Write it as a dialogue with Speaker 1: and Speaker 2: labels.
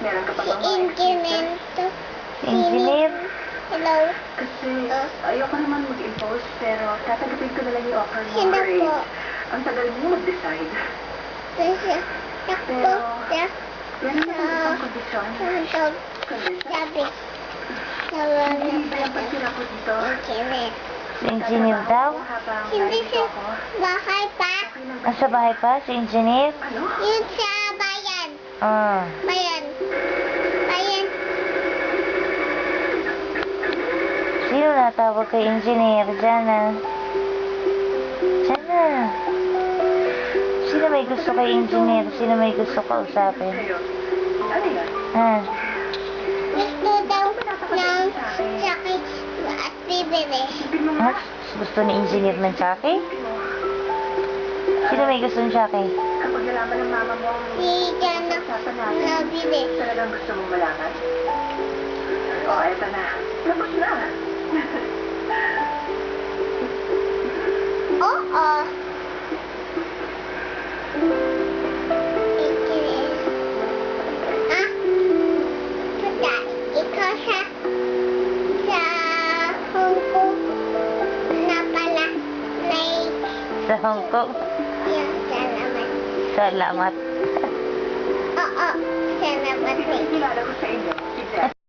Speaker 1: Meron ka pa
Speaker 2: Si
Speaker 1: bang mga
Speaker 2: engineer
Speaker 1: excuses?
Speaker 2: to.
Speaker 3: Engineer?
Speaker 2: Hello?
Speaker 1: Kasi ayoko naman mag-impose, pero tatanggapin ko na lang yung offer mo.
Speaker 2: Hello
Speaker 1: Grace.
Speaker 2: po.
Speaker 1: Ang tagal mo mag-decide.
Speaker 2: Takbo.
Speaker 1: Yan naman ang isang kondisyon. Kondisyon?
Speaker 2: Sabi.
Speaker 1: Hindi ba yung pagkira ko dito?
Speaker 2: Engineer.
Speaker 3: Si engineer daw?
Speaker 1: Habang
Speaker 2: Hindi
Speaker 1: nandito
Speaker 2: sa
Speaker 1: ako,
Speaker 2: bahay pa.
Speaker 1: okay lang ba?
Speaker 3: Nasa bahay pa si engineer?
Speaker 1: Ano?
Speaker 2: Yun sa bayan.
Speaker 3: Ah.
Speaker 2: Bayan. Bayan.
Speaker 3: Sino natawag kay engineer? Diyan na. Diyan na. Sino may gusto kay engineer? Sino may gusto kausapin?
Speaker 1: Sa'yo. Ano yan?
Speaker 3: Ha?
Speaker 2: Gusto daw ng sakit at bibili.
Speaker 1: Isipin mo
Speaker 3: Ha?
Speaker 1: nga.
Speaker 3: Gusto ni engineer ng tsake? Sino may gusto ng tsake?
Speaker 1: Kapag nalaman ng mama mo ang
Speaker 2: Si Jana
Speaker 1: usapan natin,
Speaker 2: nabili.
Speaker 1: talagang gusto mong malaman? O, eto na. Tapos na.
Speaker 2: Oo. Engineer. Ah? Puta, ikaw sa Hong Kong na pala like
Speaker 3: Sa Hong Kong?
Speaker 2: yung salamat.
Speaker 3: Salamat.
Speaker 2: Oo, salamat.
Speaker 1: Kasi kilala ko sa inyo.